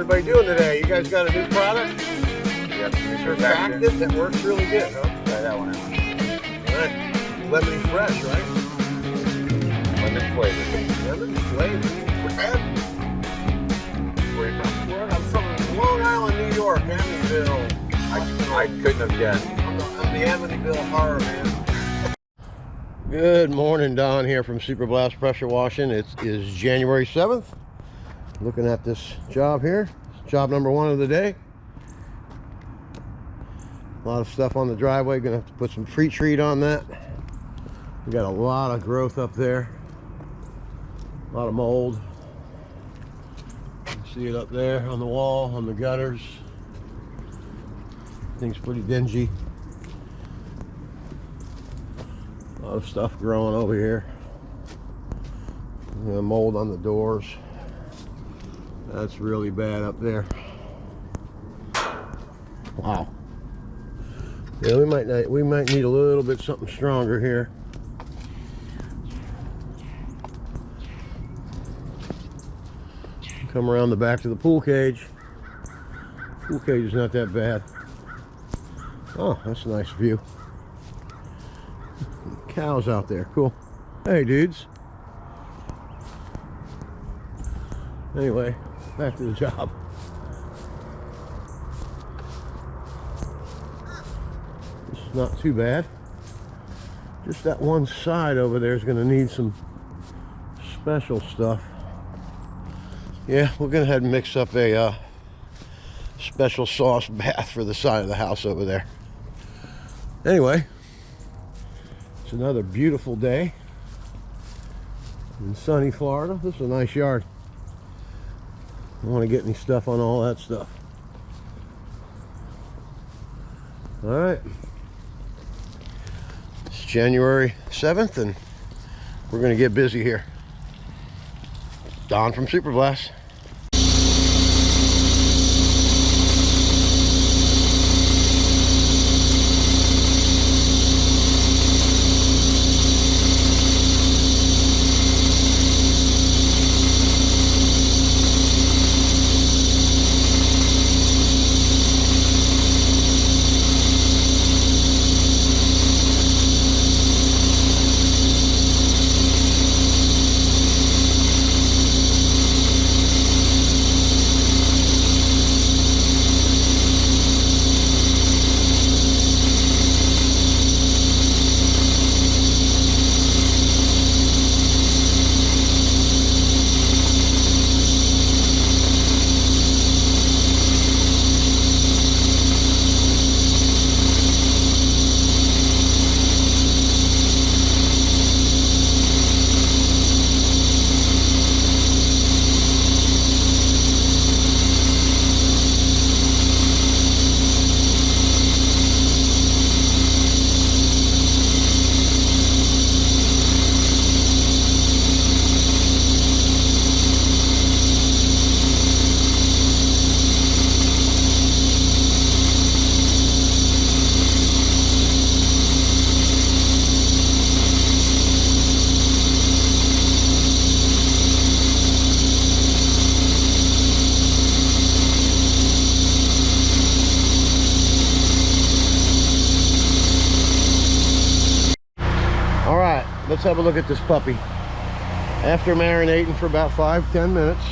everybody doing today? You guys got a new product? Yep. Surfactant that works really good, huh? Try that one out. Right. Lemon fresh, right? Lemon flavor. Lemon flavor. Brad? Where you from? I'm from Long Island, New York, Amityville. I couldn't have guessed. I'm the Amityville horror man. Good morning, Don here from Super Blast Pressure Washing. It is January 7th. Looking at this job here. It's job number 1 of the day. A lot of stuff on the driveway. Gonna have to put some pre-treat on that. We got a lot of growth up there. A lot of mold. You can see it up there on the wall, on the gutters. Thing's pretty dingy. A lot of stuff growing over here. Mold on the doors. That's really bad up there. Wow. Yeah, we might need a little bit something stronger here. Come around the back to the pool cage. Pool cage is not that bad. Oh, that's a nice view. Cows out there, cool. Hey dudes. Anyway, back to the job. It's not too bad. Just that one side over there is going to need some special stuff. Yeah, we're going to head and mix up a special sauce bath for the side of the house over there. Anyway, it's another beautiful day in sunny Florida. This is a nice yard. I don't want to get any stuff on all that stuff. All right. It's January 7th and we're going to get busy here. Don from Super Blast. Let's have a look at this puppy. After marinating for about 5-10 minutes,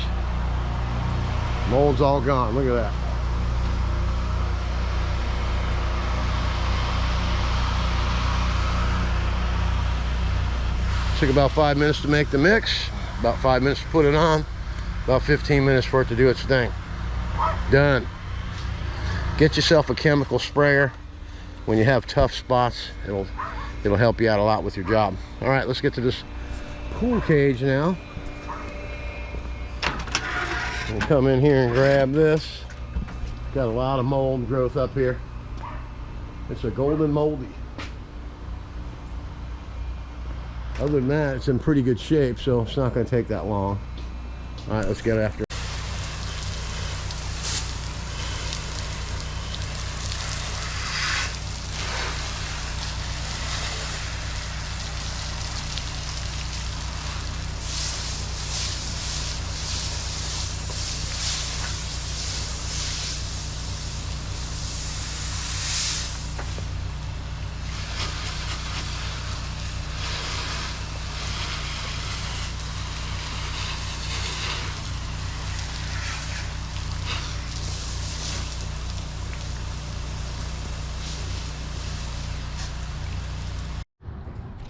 mold's all gone. Look at that. Took about 5 minutes to make the mix, about 5 minutes to put it on, about 15 minutes for it to do its thing. Done. Get yourself a chemical sprayer. When you have tough spots, it'll help you out a lot with your job. All right, let's get to this pool cage now. We'll come in here and grab this. Got a lot of mold growth up here. It's a golden moldy. Other than that, it's in pretty good shape, so it's not going to take that long. All right, let's get after it.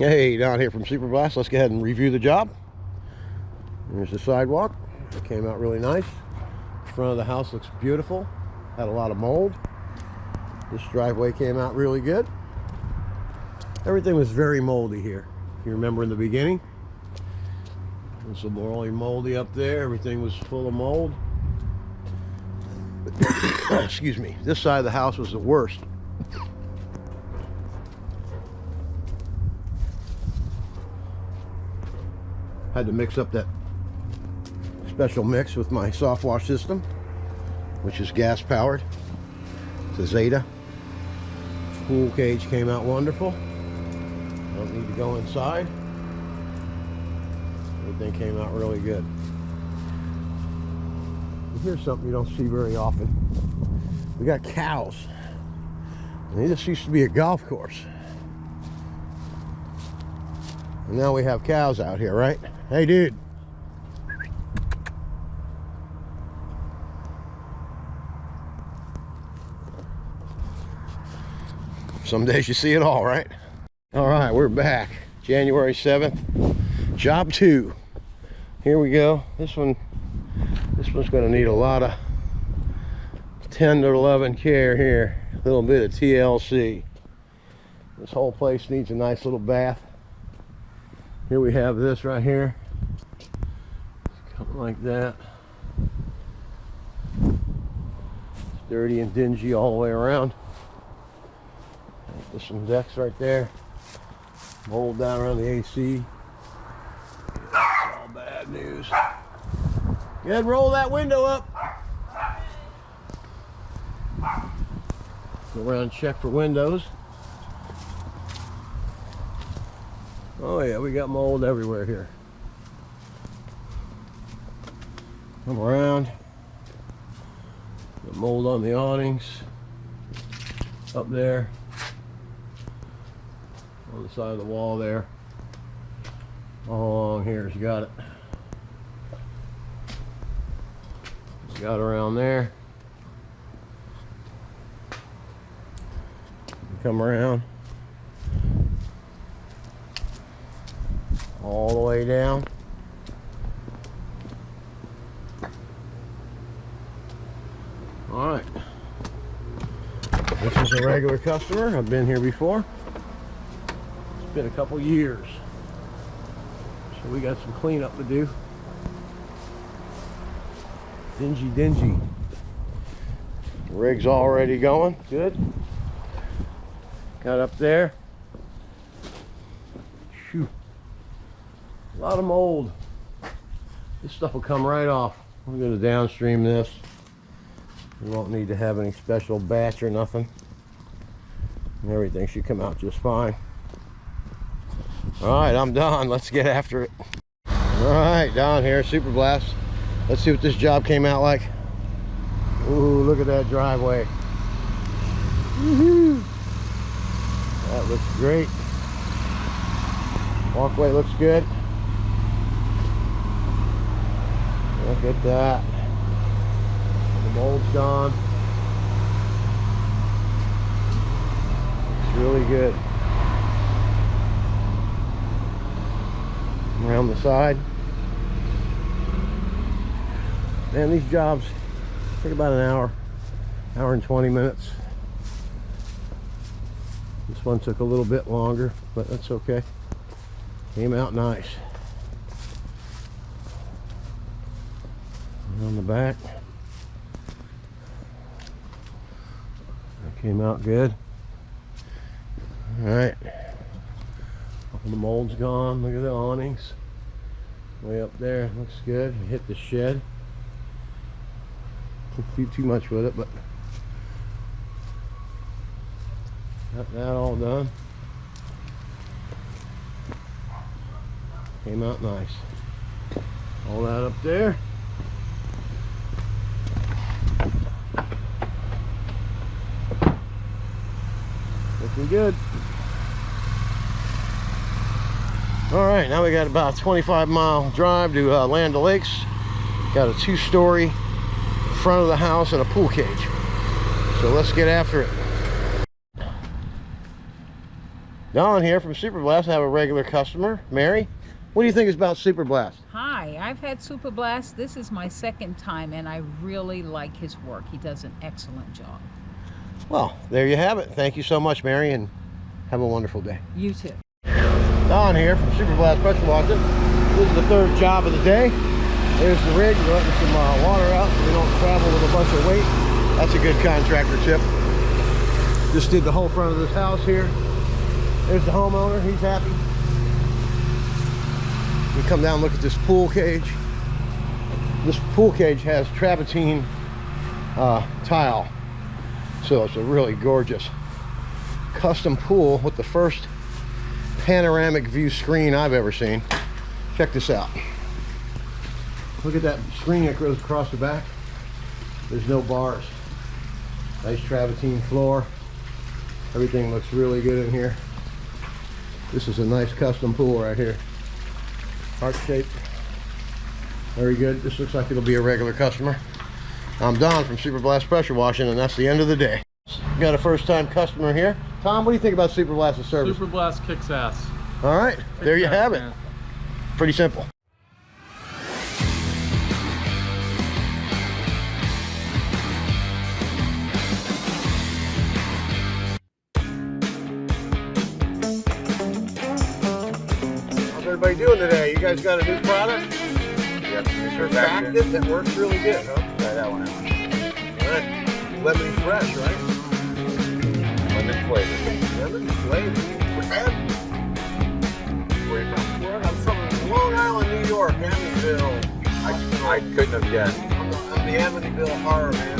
Hey, Don here from Super Blast. Let's go ahead and review the job. There's the sidewalk. It came out really nice. The front of the house looks beautiful. Had a lot of mold. This driveway came out really good. Everything was very moldy here. If you remember in the beginning, it was really moldy up there. Everything was full of mold. Excuse me. This side of the house was the worst. Had to mix up that special mix with my soft wash system, which is gas powered. It's a Zeta. Pool cage came out wonderful. Don't need to go inside. Everything came out really good. And here's something you don't see very often. We got cows. And this used to be a golf course. And now we have cows out here, right? Hey, dude. Some days you see it all, right? All right, we're back. January 7th, job 2. Here we go. This one's going to need a lot of 10 to 11 care here. A little bit of TLC. This whole place needs a nice little bath. Here we have this right here. Something like that. It's dirty and dingy all the way around. There's some decks right there. Mold down around the AC. It's all bad news. Go ahead and roll that window up. Go around and check for windows. Oh yeah, we got mold everywhere here. Come around. Got mold on the awnings. Up there. On the side of the wall there. All along here, you got it. You got around there. Come around. All the way down. All right. This is a regular customer. I've been here before. It's been a couple years. So we got some cleanup to do. Dingy. The rig's already going. Good. Got up there. Phew. A lot of mold. This stuff will come right off. We're going to downstream this. We won't need to have any special batch or nothing. And everything should come out just fine. Alright, I'm done. Let's get after it. Alright, Don here, Super Blast. Let's see what this job came out like. Ooh, look at that driveway. Woohoo! That looks great. Walkway looks good. Look at that. The mold's gone. Looks really good. Around the side. Man, these jobs take about an hour and 20 minutes. This one took a little bit longer, but that's okay. Came out nice. And on the back, that came out good. All right. All the mold's gone. Look at the awnings. Way up there. Looks good. Hit the shed. Don't do too much with it, but got that all done. Came out nice. All that up there. Looking good. All right, now we got about a 25-mile drive to Land O'Lakes. Got a 2-story front of the house and a pool cage. So let's get after it. Don here from Super Blast. I have a regular customer, Mary. What do you think is about Super Blast? Hi, I've had Super Blast. This is my second time and I really like his work. He does an excellent job. Well, there you have it. Thank you so much, Mary, and have a wonderful day. You too. Don here from Super Blast Pressure Washing. This is the third job of the day. There's the rig. We're letting some water out so we don't travel with a bunch of weight. That's a good contractor tip. Just did the whole front of this house here. There's the homeowner. He's happy. We come down and look at this pool cage. This pool cage has travertine tile. So it's a really gorgeous custom pool with the first panoramic view screen I've ever seen. Check this out. Look at that screen that goes across the back. There's no bars. Nice travertine floor. Everything looks really good in here. This is a nice custom pool right here. Heart shape. Very good. This looks like it'll be a regular customer. I'm Don from Super Blast Pressure Washing, and that's the end of the day. Got a first-time customer here. Tom, what do you think about Super Blast's service? Super Blast kicks ass. All right, there you have it. Man. Pretty simple. How's everybody doing today? You guys got a new product? Yep. Surfactant that works really good, huh? Try that one out. All right. Lemony fresh, right? Lemon flavor. Lemon flavor. Where are you from? I'm from Long Island, New York, Amityville. I couldn't have guessed. I'm the Amityville horror man.